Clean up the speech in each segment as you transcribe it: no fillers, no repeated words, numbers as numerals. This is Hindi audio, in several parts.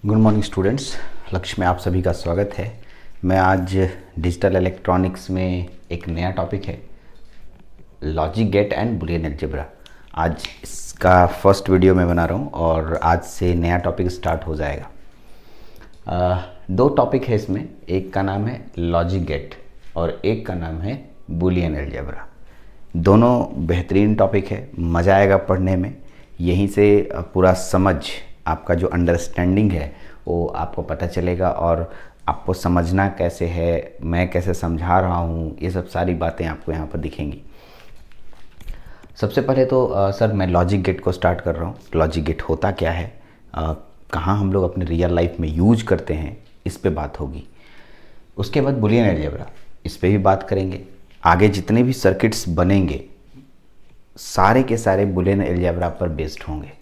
Good morning students. लक्ष्य में आप सभी का स्वागत है। मैं आज डिजिटल इलेक्ट्रॉनिक्स में एक नया टॉपिक है logic gate and Boolean algebra. आज इसका फर्स्ट वीडियो मैं बना रहा हूँ और आज से नया टॉपिक स्टार्ट हो जाएगा। दो टॉपिक है इसमें, एक का नाम है लॉजिक गेट और एक का नाम है बुलियन अलजेब्रा। दोनों बेहतरीन टॉपिक है, मज़ा आएगा पढ़ने में। यहीं से पूरा समझ, आपका जो अंडरस्टैंडिंग है वो आपको पता चलेगा और आपको समझना कैसे है, मैं कैसे समझा रहा हूँ, ये सब सारी बातें आपको यहाँ पर दिखेंगी। सबसे पहले तो सर मैं लॉजिक गेट को स्टार्ट कर रहा हूँ। लॉजिक गेट होता क्या है, कहाँ हम लोग अपने रियल लाइफ में यूज करते हैं, इस पे बात होगी। उसके बाद बुलियन अलजेब्रा, इस पे भी बात करेंगे। आगे जितने भी सर्किट्स बनेंगे सारे के सारे बुलियन अलजेब्रा पर बेस्ड होंगे,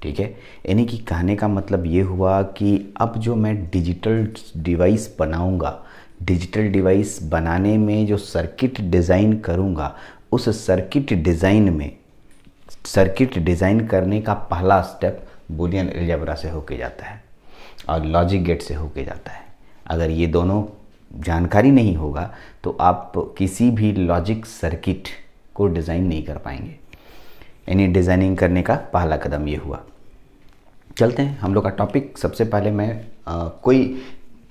ठीक है। यानी कि कहने का मतलब ये हुआ कि अब जो मैं डिजिटल डिवाइस बनाऊंगा, डिजिटल डिवाइस बनाने में जो सर्किट डिज़ाइन करूंगा, उस सर्किट डिज़ाइन करने का पहला स्टेप बुलियन अलजेब्रा से होके जाता है और लॉजिक गेट से होके जाता है। अगर ये दोनों जानकारी नहीं होगा तो आप किसी भी लॉजिक सर्किट को डिज़ाइन नहीं कर पाएंगे। यानी डिज़ाइनिंग करने का पहला कदम ये हुआ। चलते हैं हम लोग का टॉपिक। सबसे पहले मैं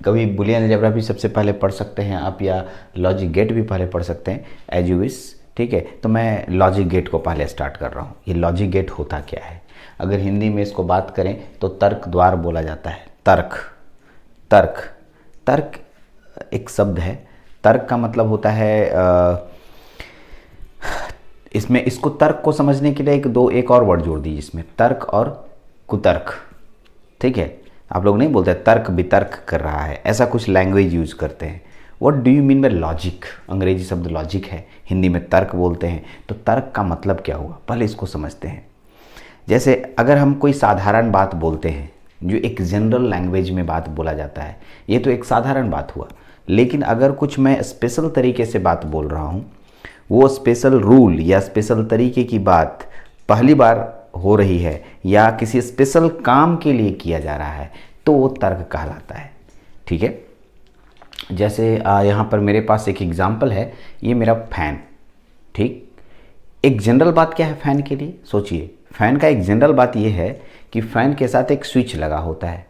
कभी बुलियन अलजेब्रा भी सबसे पहले पढ़ सकते हैं आप, या लॉजिक गेट भी पहले पढ़ सकते हैं, एज यू विश, ठीक है। तो मैं लॉजिक गेट को पहले स्टार्ट कर रहा हूँ। ये लॉजिक गेट होता क्या है, अगर हिंदी में इसको बात करें तो तर्क द्वार बोला जाता है। तर्क एक शब्द है। तर्क का मतलब होता है इसमें इसको तर्क को समझने के लिए एक और वर्ड जोड़ दीजिए इसमें, तर्क और कुतर्क, ठीक है। आप लोग नहीं बोलते तर्क वितर्क कर रहा है, ऐसा कुछ लैंग्वेज यूज करते हैं। What do you mean by logic? अंग्रेजी शब्द लॉजिक है, हिंदी में तर्क बोलते हैं। तो तर्क का मतलब क्या हुआ, पहले इसको समझते हैं। जैसे अगर हम कोई साधारण बात बोलते हैं, जो एक जनरल लैंग्वेज में बात बोला जाता है, ये तो एक साधारण बात हुआ। लेकिन अगर कुछ मैं स्पेशल तरीके से बात बोल रहा हूँ, वो स्पेशल रूल या स्पेशल तरीके की बात पहली बार हो रही है या किसी स्पेशल काम के लिए किया जा रहा है, तो वो तर्क कहलाता है, ठीक है। जैसे यहाँ पर मेरे पास एक एग्जाम्पल है, ये मेरा फैन, ठीक। एक जनरल बात क्या है फैन के लिए, सोचिए। फैन का एक जनरल बात ये है कि फैन के साथ एक स्विच लगा होता है,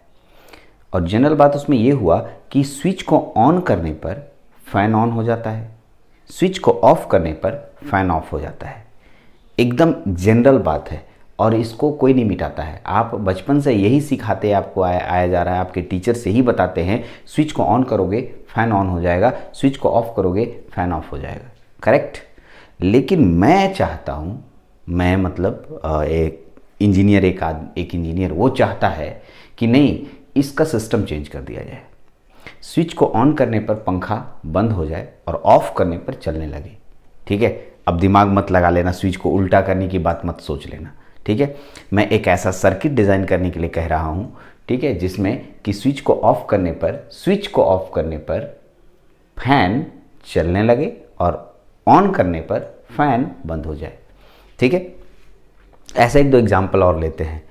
और जनरल बात उसमें ये हुआ कि स्विच को ऑन करने पर फैन ऑन हो जाता है, स्विच को ऑफ करने पर फैन ऑफ हो जाता है। एकदम जनरल बात है और इसको कोई नहीं मिटाता है। आप बचपन से यही सिखाते आपको आया जा रहा है, आपके टीचर से ही बताते हैं, स्विच को ऑन करोगे फैन ऑन हो जाएगा, स्विच को ऑफ करोगे फैन ऑफ हो जाएगा, करेक्ट। लेकिन मैं चाहता हूँ, मैं मतलब एक इंजीनियर वो चाहता है कि नहीं, इसका सिस्टम चेंज कर दिया जाए। स्विच को ऑन करने पर पंखा बंद हो जाए और ऑफ करने पर चलने लगे, ठीक है। अब दिमाग मत लगा लेना, स्विच को उल्टा करने की बात मत सोच लेना, ठीक है। मैं एक ऐसा सर्किट डिज़ाइन करने के लिए कह रहा हूँ, ठीक है, जिसमें कि स्विच को ऑफ करने पर फैन चलने लगे और ऑन करने पर फैन बंद हो जाए, ठीक है। ऐसा एक दो एग्जाम्पल और लेते हैं।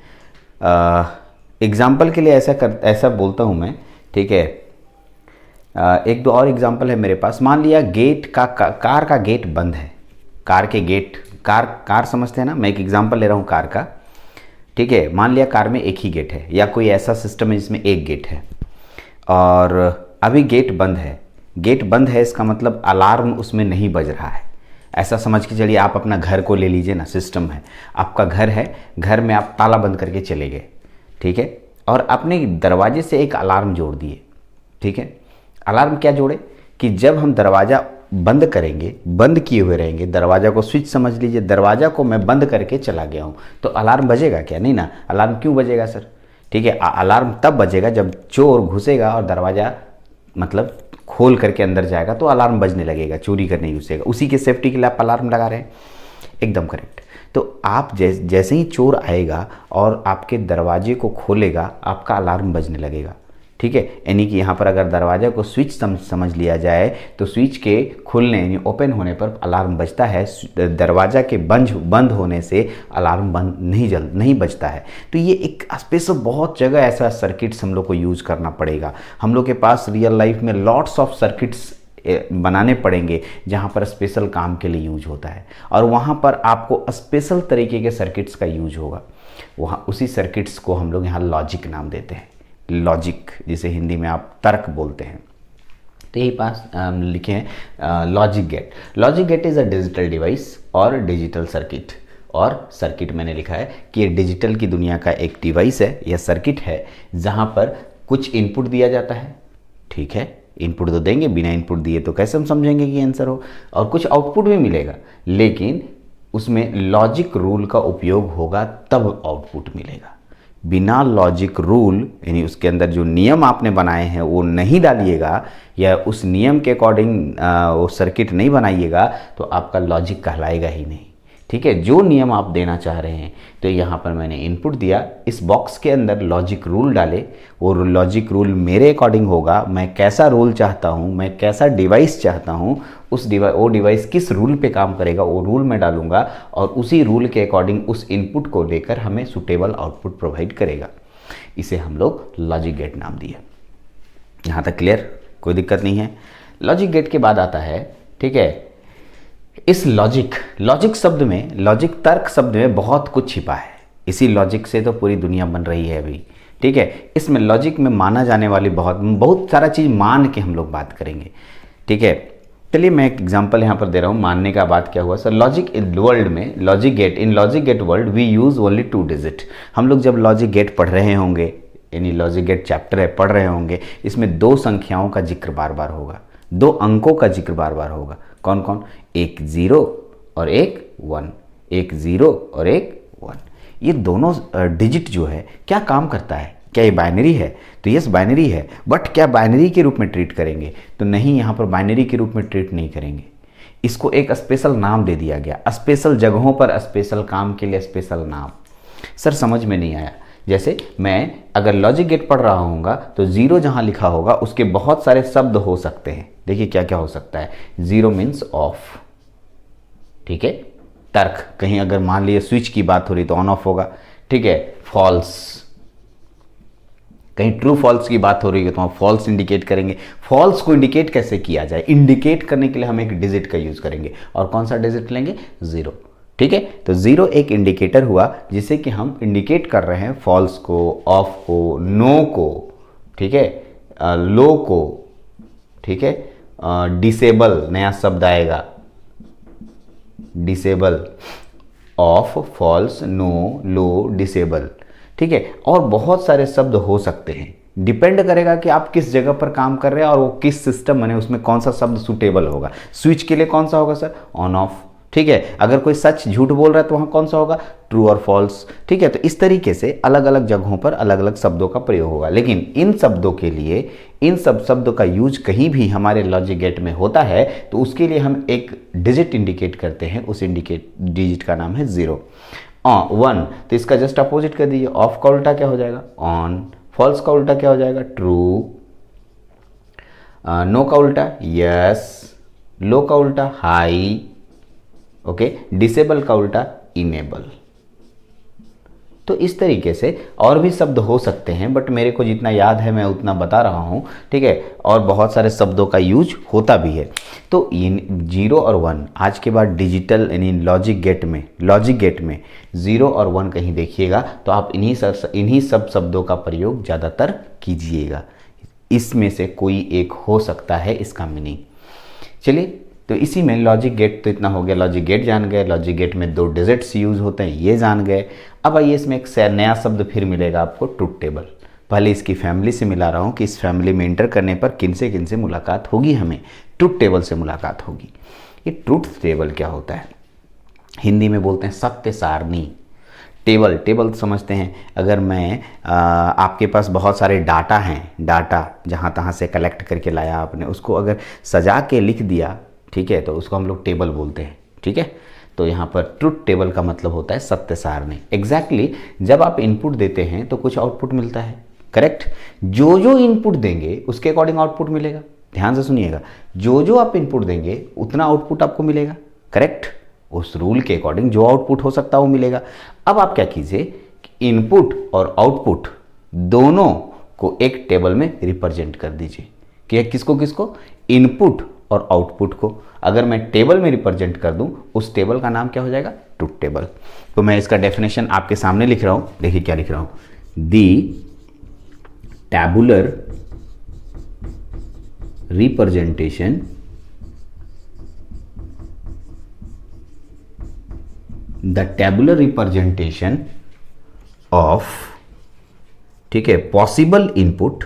एग्जाम्पल के लिए ऐसा बोलता हूँ मैं, ठीक है। एक दो और एग्जाम्पल है मेरे पास। मान लिया कार का गेट बंद है। कार समझते हैं ना, मैं एक एग्जाम्पल ले रहा हूँ कार का, ठीक है। मान लिया कार में एक ही गेट है या कोई ऐसा सिस्टम है जिसमें एक गेट है और अभी गेट बंद है। इसका मतलब अलार्म उसमें नहीं बज रहा है। ऐसा समझ के चलिए, आप अपना घर को ले लीजिए ना, सिस्टम है, आपका घर है, घर में आप ताला बंद करके चले गए, ठीक है, और अपने दरवाजे से एक अलार्म जोड़ दिए, ठीक है। अलार्म क्या जोड़े कि जब हम दरवाज़ा बंद करेंगे, बंद किए हुए रहेंगे, दरवाज़ा को स्विच समझ लीजिए, दरवाज़ा को मैं बंद करके चला गया हूँ, तो अलार्म बजेगा क्या? नहीं ना। अलार्म क्यों बजेगा सर? ठीक है, अलार्म तब बजेगा जब चोर घुसेगा और दरवाज़ा मतलब खोल करके अंदर जाएगा तो अलार्म बजने लगेगा, चोरी करने घुसेगा, उसी के सेफ्टी के लिए आप अलार्म लगा रहे हैं, एकदम करेक्ट। तो आप जैसे ही चोर आएगा और आपके दरवाजे को खोलेगा, आपका अलार्म बजने लगेगा, ठीक है। यानी कि यहाँ पर अगर दरवाजा को स्विच समझ लिया जाए तो स्विच के खुलने यानी ओपन होने पर अलार्म बजता है, दरवाजा के बंद होने से अलार्म बंद नहीं बजता है। तो ये एक स्पेशल बहुत जगह ऐसा सर्किट्स हम लोग को यूज़ करना पड़ेगा। हम लोग के पास रियल लाइफ में लॉट्स ऑफ सर्किट्स बनाने पड़ेंगे जहाँ पर स्पेशल काम के लिए यूज होता है, और वहाँ पर आपको स्पेशल तरीके के सर्किट्स का यूज होगा। वहाँ उसी सर्किट्स को हम लोग यहाँ लॉजिक नाम देते हैं। लॉजिक जिसे हिंदी में आप तर्क बोलते हैं। तो यही पास लिखे हैं logic gate. Logic gate is a digital device और डिजिटल सर्किट, और सर्किट मैंने लिखा है कि ये डिजिटल की दुनिया का एक डिवाइस है या सर्किट है जहाँ पर कुछ इनपुट दिया जाता है, ठीक है। इनपुट तो देंगे, बिना इनपुट दिए तो कैसे हम समझेंगे कि आंसर हो, और कुछ आउटपुट भी मिलेगा, लेकिन उसमें लॉजिक रूल का उपयोग होगा तब आउटपुट मिलेगा। बिना लॉजिक रूल यानी उसके अंदर जो नियम आपने बनाए हैं वो नहीं डालिएगा या उस नियम के अकॉर्डिंग वो सर्किट नहीं बनाइएगा तो आपका लॉजिक कहलाएगा ही नहीं, ठीक है। जो नियम आप देना चाह रहे हैं, तो यहाँ पर मैंने इनपुट दिया, इस बॉक्स के अंदर लॉजिक रूल डाले, वो लॉजिक रूल मेरे अकॉर्डिंग होगा। मैं कैसा रूल चाहता हूँ, मैं कैसा डिवाइस चाहता हूँ, वो डिवाइस किस रूल पे काम करेगा वो रूल मैं डालूंगा, और उसी रूल के अकॉर्डिंग उस इनपुट को लेकर हमें सुटेबल आउटपुट प्रोवाइड करेगा। इसे हम लोग लॉजिक गेट नाम दिया। यहाँ तक क्लियर, कोई दिक्कत नहीं है। लॉजिक गेट के बाद आता है, ठीक है, इस लॉजिक शब्द में, लॉजिक तर्क शब्द में बहुत कुछ छिपा है। इसी लॉजिक से तो पूरी दुनिया बन रही है अभी, ठीक है। इसमें लॉजिक में माना जाने वाली बहुत सारा चीज़ मान के हम लोग बात करेंगे, ठीक है। चलिए मैं एक एग्जांपल यहाँ पर दे रहा हूँ मानने का। बात क्या हुआ सर, लॉजिक इन वर्ल्ड में, logic gate world we use only 2 digit. हम लोग जब लॉजिक गेट पढ़ रहे होंगे, यानी लॉजिक गेट चैप्टर है पढ़ रहे होंगे, इसमें 2 संख्याओं का जिक्र बार बार होगा, 2 अंकों का जिक्र बार बार होगा। कौन कौन? एक 0 और एक 1, एक 0 और एक 1। ये दोनों डिजिट जो है क्या काम करता है? क्या ये बाइनरी है? तो यस बाइनरी है, बट क्या बाइनरी के रूप में ट्रीट करेंगे? तो नहीं, यहाँ पर बाइनरी के रूप में ट्रीट नहीं करेंगे। इसको एक स्पेशल नाम दे दिया गया, स्पेशल जगहों पर स्पेशल काम के लिए स्पेशल नाम। सर समझ में नहीं आया। जैसे मैं अगर लॉजिक गेट पढ़ रहा हूँगा तो 0 जहाँ लिखा होगा उसके बहुत सारे शब्द हो सकते हैं। देखिए क्या क्या हो सकता है। 0 मीन्स ऑफ, ठीक है, तर्क। कहीं अगर मान लीजिए स्विच की बात हो रही तो ऑन ऑफ होगा, ठीक है। फॉल्स, कहीं ट्रू फॉल्स की बात हो रही है तो हम फॉल्स इंडिकेट करेंगे। फॉल्स को इंडिकेट कैसे किया जाए? इंडिकेट करने के लिए हम एक डिजिट का यूज करेंगे, और कौन सा डिजिट लेंगे? 0, ठीक है। तो 0 एक इंडिकेटर हुआ जिसे कि हम इंडिकेट कर रहे हैं फॉल्स को, ऑफ को, नो को, ठीक है, लो को, ठीक है, डिसेबल नया शब्द आएगा, disable, off, false, no, low, disable, ठीक है। और बहुत सारे शब्द हो सकते हैं, डिपेंड करेगा कि आप किस जगह पर काम कर रहे हैं और वो किस सिस्टम में, उसमें कौन सा शब्द सुटेबल होगा। स्विच के लिए कौन सा होगा सर? ऑन ऑफ, ठीक है। अगर कोई सच झूठ बोल रहा है तो वहाँ कौन सा होगा? ट्रू और फॉल्स, ठीक है। तो इस तरीके से अलग अलग जगहों पर अलग अलग शब्दों का प्रयोग होगा, लेकिन इन शब्दों के लिए, इन सब शब्दों का यूज कहीं भी हमारे लॉजिक गेट में होता है तो उसके लिए हम एक डिजिट इंडिकेट करते हैं, उस डिजिट का नाम है 0। 1 तो इसका जस्ट अपोजिट कर दीजिए। ऑफ का उल्टा क्या हो जाएगा? ऑन। फॉल्स का उल्टा क्या हो जाएगा? ट्रू। नो का उल्टा यस। लो का उल्टा हाई, ओके। डिसेबल का उल्टा इनेबल। तो इस तरीके से और भी शब्द हो सकते हैं, बट मेरे को जितना याद है मैं उतना बता रहा हूँ, ठीक है। और बहुत सारे शब्दों का यूज होता भी है। तो 0 और 1 आज के बाद डिजिटल यानी लॉजिक गेट में 0 और 1 कहीं देखिएगा तो आप इन्हीं सब शब्दों का प्रयोग ज़्यादातर कीजिएगा। इसमें से कोई एक हो सकता है इसका मीनिंग। चलिए, तो इसी में लॉजिक गेट तो इतना हो गया। लॉजिक गेट जान गए, लॉजिक गेट में 2 डिजिट्स यूज होते हैं ये जान गए। अब आइए इसमें एक नया शब्द फिर मिलेगा आपको, ट्रूथ टेबल। पहले इसकी फैमिली से मिला रहा हूँ कि इस फैमिली में इंटर करने पर किन से मुलाकात होगी, हमें ट्रूथ टेबल से मुलाकात होगी। ये ट्रूथ टेबल क्या होता है? हिंदी में बोलते हैं सत्य सारणी। टेबल समझते हैं, अगर मैं आपके पास बहुत सारे डाटा हैं, डाटा जहाँ तहाँ से कलेक्ट करके लाया आपने, उसको अगर सजा के लिख दिया, ठीक है, तो उसको हम लोग टेबल बोलते हैं, ठीक है। तो यहाँ पर ट्रूथ टेबल का मतलब होता है सत्य सारणी। एग्जैक्टली जब आप इनपुट देते हैं तो कुछ आउटपुट मिलता है, करेक्ट। जो जो इनपुट देंगे उसके अकॉर्डिंग आउटपुट मिलेगा। ध्यान से सुनिएगा, जो जो आप इनपुट देंगे उतना आउटपुट आपको मिलेगा, करेक्ट। उस रूल के अकॉर्डिंग जो आउटपुट हो सकता है वो मिलेगा। अब आप क्या कीजिए, इनपुट और आउटपुट दोनों को एक टेबल में रिप्रेजेंट कर दीजिए। कि किसको किसको, इनपुट और आउटपुट को अगर मैं टेबल में रिप्रेजेंट कर दूं, उस टेबल का नाम क्या हो जाएगा, ट्रुथ टेबल। तो मैं इसका डेफिनेशन आपके सामने लिख रहा हूं, देखिए क्या लिख रहा हूं। The tabular representation the tabular representation of, ठीक है, possible input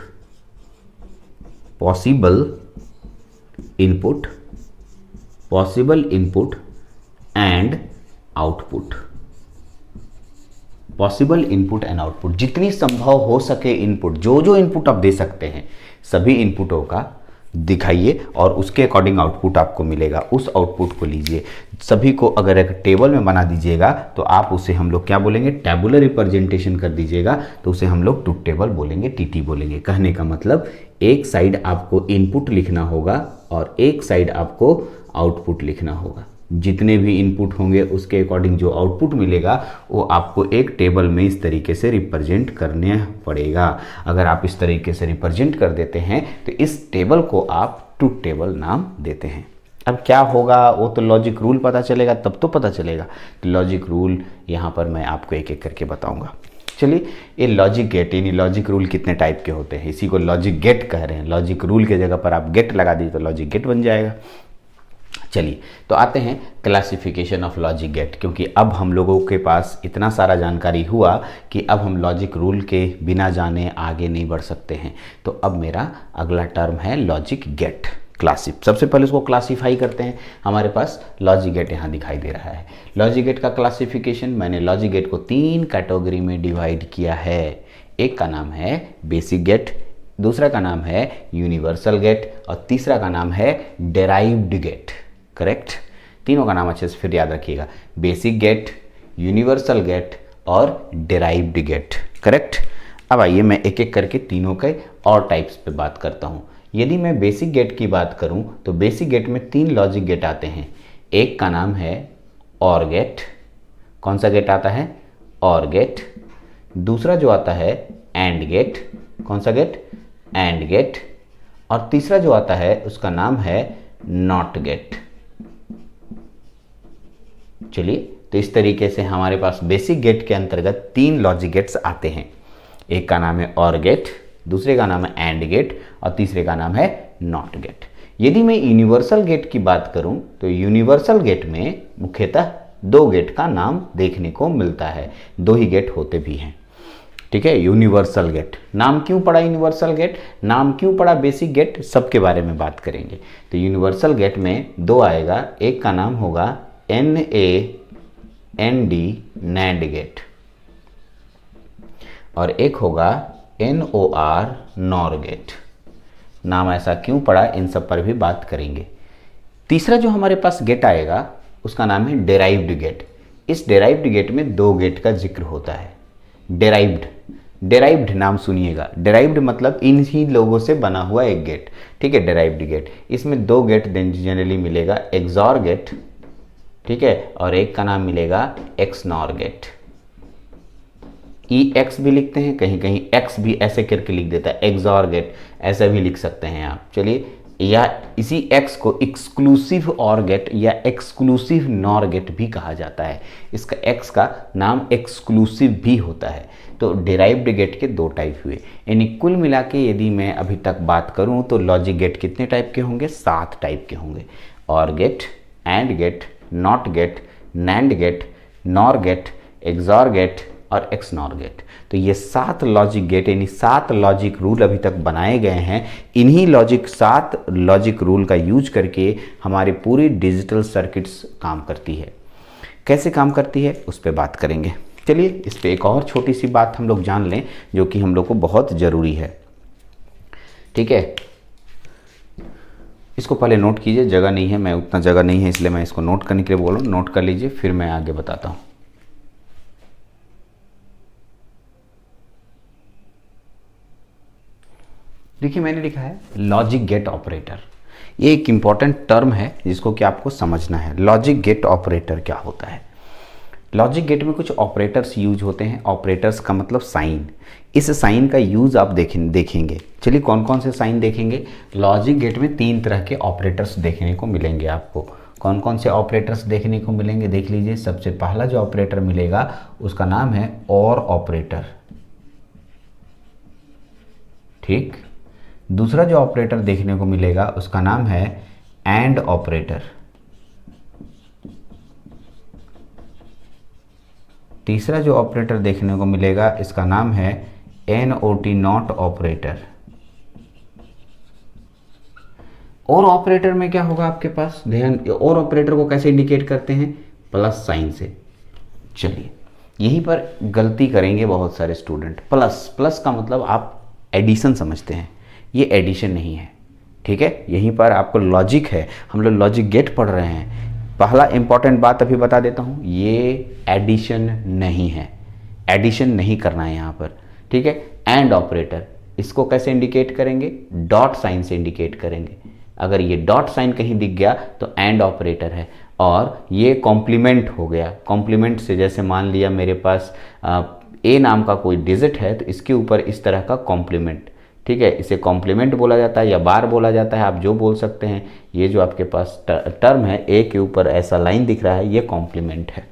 and output, possible input and output, जितनी संभव हो सके इनपुट, जो जो इनपुट आप दे सकते हैं सभी इनपुटों का दिखाइए और उसके अकॉर्डिंग आउटपुट आपको मिलेगा। उस आउटपुट को लीजिए, सभी को अगर एक टेबल में बना दीजिएगा तो आप उसे हम लोग क्या बोलेंगे, टैबुलर रिप्रेजेंटेशन कर दीजिएगा तो उसे हम लोग ट्रुथ टेबल बोलेंगे, टीटी बोलेंगे। कहने का मतलब एक साइड आपको इनपुट लिखना होगा और एक साइड आपको आउटपुट लिखना होगा। जितने भी इनपुट होंगे उसके अकॉर्डिंग जो आउटपुट मिलेगा वो आपको एक टेबल में इस तरीके से रिप्रेजेंट करने पड़ेगा। अगर आप इस तरीके से रिप्रेजेंट कर देते हैं तो इस टेबल को आप ट्रुथ टेबल नाम देते हैं। अब क्या होगा वो तो लॉजिक रूल पता चलेगा तब तो पता चलेगा। तो लॉजिक रूल यहाँ पर मैं आपको एक एक करके बताऊँगा। चलिए, ये लॉजिक गेट यानी लॉजिक रूल कितने टाइप के होते हैं, इसी को लॉजिक गेट कह रहे हैं। लॉजिक रूल के जगह पर आप गेट लगा दीजिए तो लॉजिक गेट बन जाएगा। चलिए, तो आते हैं क्लासिफिकेशन ऑफ लॉजिक गेट, क्योंकि अब हम लोगों के पास इतना सारा जानकारी हुआ कि अब हम लॉजिक रूल के बिना जाने आगे नहीं बढ़ सकते हैं। तो अब मेरा अगला टर्म है लॉजिक गेट। सबसे पहले उसको क्लासीफाई करते हैं। हमारे पास लॉजिक गेट यहाँ दिखाई दे रहा है। लॉजिक गेट का क्लासिफिकेशन, मैंने लॉजिक गेट को 3 कैटेगरी में डिवाइड किया है। एक का नाम है बेसिक गेट, दूसरा का नाम है यूनिवर्सल गेट और तीसरा का नाम है डेराइव्ड गेट, करेक्ट। तीनों का नाम अच्छे से फिर याद रखिएगा, बेसिक गेट, यूनिवर्सल गेट और डेराइव्ड गेट, करेक्ट। अब आइए मैं एक एक करके तीनों के और टाइप्स पे बात करता हूँ। यदि मैं बेसिक गेट की बात करूँ तो बेसिक गेट में 3 लॉजिक गेट आते हैं। एक का नाम है और गेट, कौन सा गेट आता है, और गेट। दूसरा जो आता है एंड गेट, कौन सा गेट, एंड गेट। और तीसरा जो आता है उसका नाम है नॉट गेट। चलिए, तो इस तरीके से हमारे पास बेसिक गेट के अंतर्गत 3 लॉजिक गेट्स आते हैं। एक का नाम है और गेट, दूसरे का नाम है एंड गेट और तीसरे का नाम है नॉट गेट। यदि मैं यूनिवर्सल गेट की बात करूं तो यूनिवर्सल गेट में मुख्यतः 2 गेट का नाम देखने को मिलता है, 2 ही गेट होते भी हैं, ठीक है। यूनिवर्सल गेट नाम क्यों पड़ा, यूनिवर्सल गेट नाम क्यों पड़ा, बेसिक गेट, सबके बारे में बात करेंगे। तो यूनिवर्सल गेट में 2 आएगा, एक का नाम होगा NAND नैंड गेट और एक होगा NOR नॉर गेट। नाम ऐसा क्यों पड़ा, इन सब पर भी बात करेंगे। तीसरा जो हमारे पास गेट आएगा उसका नाम है डेराइव्ड गेट। इस डेराइव्ड गेट में 2 गेट का जिक्र होता है। डेराइव्ड नाम सुनिएगा, डेराइव्ड मतलब इन ही लोगों से बना हुआ एक गेट, ठीक है, डेराइव्ड गेट। इसमें 2 गेट जनरली मिलेगा, एक्सॉर गेट, ठीक है, और एक का नाम मिलेगा एक्सनॉर गेट। EX भी लिखते हैं, कहीं कहीं X भी ऐसे करके लिख देता है, एक्सॉर गेट ऐसा भी लिख सकते हैं आप। चलिए, या इसी X को एक्सक्लूसिव और गेट या एक्सक्लूसिव नॉर गेट भी कहा जाता है। इसका X का नाम एक्सक्लूसिव भी होता है। तो डेराइव्ड गेट के 2 टाइप हुए, यानी कुल मिला के यदि मैं अभी तक बात करूं तो लॉजिक गेट कितने टाइप के होंगे, 7 टाइप के होंगे। और gate, AND gate, NOT gate, NAND gate, NOR gate, XOR gate और एक्सनॉर गेट। तो ये 7 लॉजिक गेट यानी 7 लॉजिक रूल अभी तक बनाए गए हैं। इन्हीं 7 लॉजिक रूल का यूज करके हमारी पूरी डिजिटल सर्किट्स काम करती है। कैसे काम करती है उस पर बात करेंगे। चलिए, इस पर एक और छोटी सी बात हम लोग जान लें जो कि हम लोग को बहुत ज़रूरी है, ठीक है। इसको पहले नोट कीजिए, जगह नहीं है, मैं उतना जगह नहीं है इसलिए मैं इसको नोट करने के लिए बोल रहा हूँ। नोट कर लीजिए, फिर मैं आगे बताता हूँ। देखिए मैंने लिखा है लॉजिक गेट ऑपरेटर। ये एक इम्पॉर्टेंट टर्म है जिसको कि आपको समझना है। लॉजिक गेट ऑपरेटर क्या होता है? लॉजिक गेट में कुछ ऑपरेटर्स यूज होते हैं। ऑपरेटर्स का मतलब साइन। इस साइन का यूज आप देखेंगे। चलिए कौन कौन से साइन देखेंगे? लॉजिक गेट में 3 तरह के ऑपरेटर्स देखने को मिलेंगे आपको। कौन कौन से ऑपरेटर्स देखने को मिलेंगे देख लीजिए। सबसे पहला जो ऑपरेटर मिलेगा उसका नाम है और ऑपरेटर, ठीक। दूसरा जो ऑपरेटर देखने को मिलेगा उसका नाम है एंड ऑपरेटर। तीसरा जो ऑपरेटर देखने को मिलेगा इसका नाम है NOT नॉट ऑपरेटर। और ऑपरेटर में क्या होगा आपके पास, ध्यान, और ऑपरेटर को कैसे इंडिकेट करते हैं? प्लस साइन से। चलिए यहीं पर गलती करेंगे बहुत सारे स्टूडेंट। प्लस का मतलब आप एडिशन समझते हैं, ये एडिशन नहीं है, ठीक है। यहीं पर आपको लॉजिक है, हम लोग लॉजिक गेट पढ़ रहे हैं। पहला इंपॉर्टेंट बात अभी बता देता हूँ, ये एडिशन नहीं है, एडिशन नहीं करना है यहाँ पर, ठीक है। एंड ऑपरेटर, इसको कैसे इंडिकेट करेंगे? डॉट साइन से इंडिकेट करेंगे। अगर ये डॉट साइन कहीं दिख गया तो एंड ऑपरेटर है। और ये कॉम्प्लीमेंट हो गया। कॉम्प्लीमेंट से जैसे मान लिया मेरे पास ए नाम का कोई डिजिट है तो इसके ऊपर इस तरह का कॉम्प्लीमेंट, ठीक है, इसे कॉम्प्लीमेंट बोला जाता है या बार बोला जाता है, आप जो बोल सकते हैं। ये जो आपके पास टर्म है, ए के ऊपर ऐसा लाइन दिख रहा है, ये कॉम्प्लीमेंट है।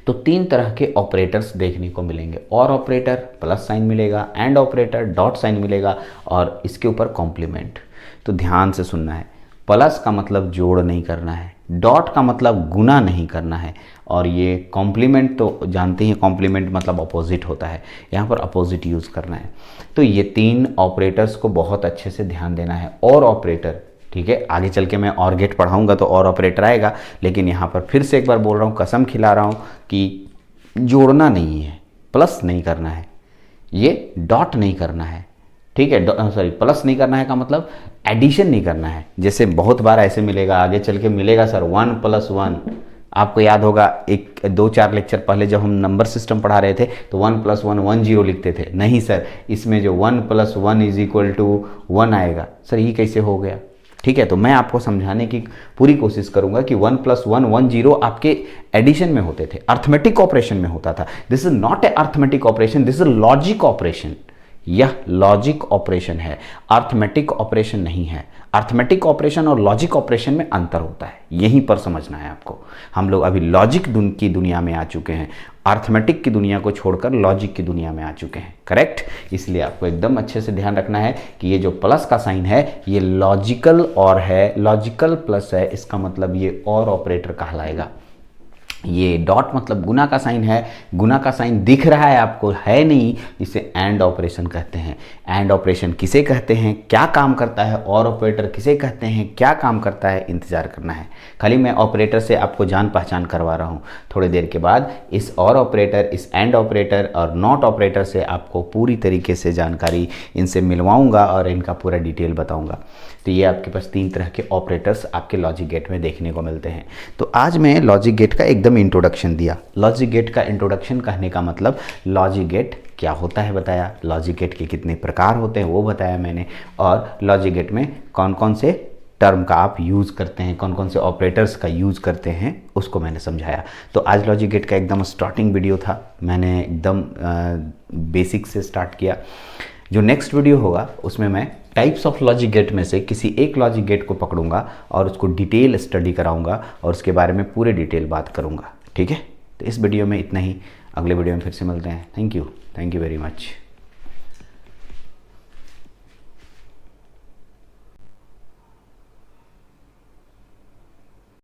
तो 3 तरह के ऑपरेटर्स देखने को मिलेंगे। और ऑपरेटर प्लस साइन मिलेगा, एंड ऑपरेटर डॉट साइन मिलेगा, और इसके ऊपर कॉम्प्लीमेंट। तो ध्यान से सुनना है। प्लस का मतलब जोड़ नहीं करना है, डॉट का मतलब गुना नहीं करना है, और ये कॉम्प्लीमेंट तो जानते हैं, कॉम्प्लीमेंट मतलब अपोजिट होता है, यहाँ पर अपोजिट यूज़ करना है। तो ये 3 ऑपरेटर्स को बहुत अच्छे से ध्यान देना है। और ऑपरेटर, ठीक है, आगे चल के मैं और गेट पढ़ाऊँगा तो और ऑपरेटर आएगा, लेकिन यहाँ पर फिर से एक बार बोल रहा हूँ, कसम खिला रहा हूँ कि जोड़ना नहीं है, प्लस नहीं करना है, ये डॉट नहीं करना है, ठीक है। सॉरी, प्लस नहीं करना है का मतलब एडिशन नहीं करना है। जैसे बहुत बार ऐसे मिलेगा, आगे चल के मिलेगा सर 1 + 1। आपको याद होगा 2-4 लेक्चर पहले जब हम नंबर सिस्टम पढ़ा रहे थे तो 1 + 1 1 0 लिखते थे। नहीं सर, इसमें जो 1 + 1 = 1 आएगा। सर ये कैसे हो गया? ठीक है, तो मैं आपको समझाने की पूरी कोशिश करूंगा कि 1 + 1 1 0 आपके एडिशन में होते थे, अर्थमेटिक ऑपरेशन में होता था। This is not a arithmetic operation, this is logic operation. यह लॉजिक ऑपरेशन है, अर्थमेटिक ऑपरेशन नहीं है। अर्थमेटिक ऑपरेशन और लॉजिक ऑपरेशन में अंतर होता है, यहीं पर समझना है आपको। हम लोग अभी लॉजिक की दुनिया में आ चुके हैं, अर्थमेटिक की दुनिया को छोड़कर लॉजिक की दुनिया में आ चुके हैं, करेक्ट। इसलिए आपको एकदम अच्छे से ध्यान रखना है कि ये जो प्लस का साइन है ये लॉजिकल और है, लॉजिकल प्लस है, इसका मतलब ये और ऑपरेटर कहलाएगा। ये डॉट मतलब गुना का साइन है, गुना का साइन दिख रहा है आपको, है नहीं, इसे एंड ऑपरेशन कहते हैं। एंड ऑपरेशन किसे कहते हैं, क्या काम करता है, और ऑपरेटर किसे कहते हैं, क्या काम करता है, इंतजार करना है। खाली मैं ऑपरेटर से आपको जान पहचान करवा रहा हूँ। थोड़ी देर के बाद इस और ऑपरेटर, इस एंड ऑपरेटर और नॉट ऑपरेटर से आपको पूरी तरीके से जानकारी इनसे मिलवाऊंगा और इनका पूरा डिटेल बताऊंगा। तो ये आपके पास 3 तरह के ऑपरेटर्स आपके लॉजिक गेट में देखने को मिलते हैं। तो आज मैं लॉजिक गेट का एकदम इंट्रोडक्शन दिया। लॉजिक गेट का इंट्रोडक्शन कहने का मतलब लॉजिक गेट क्या होता है बताया, लॉजिक गेट के कितने प्रकार होते हैं वो बताया मैंने, और लॉजिक गेट में कौन कौन से टर्म का आप यूज़ करते हैं, कौन कौन से ऑपरेटर्स का यूज़ करते हैं, उसको मैंने समझाया। तो आज लॉजिक गेट का एकदम स्टार्टिंग वीडियो था, मैंने एकदम बेसिक से स्टार्ट किया। जो नेक्स्ट वीडियो होगा उसमें मैं टाइप्स ऑफ लॉजिक गेट में से किसी एक लॉजिक गेट को पकड़ूंगा और उसको डिटेल स्टडी कराऊंगा और उसके बारे में पूरे डिटेल बात करूंगा, ठीक है। तो इस वीडियो में इतना ही, अगले वीडियो में फिर से मिलते हैं। Thank you very much.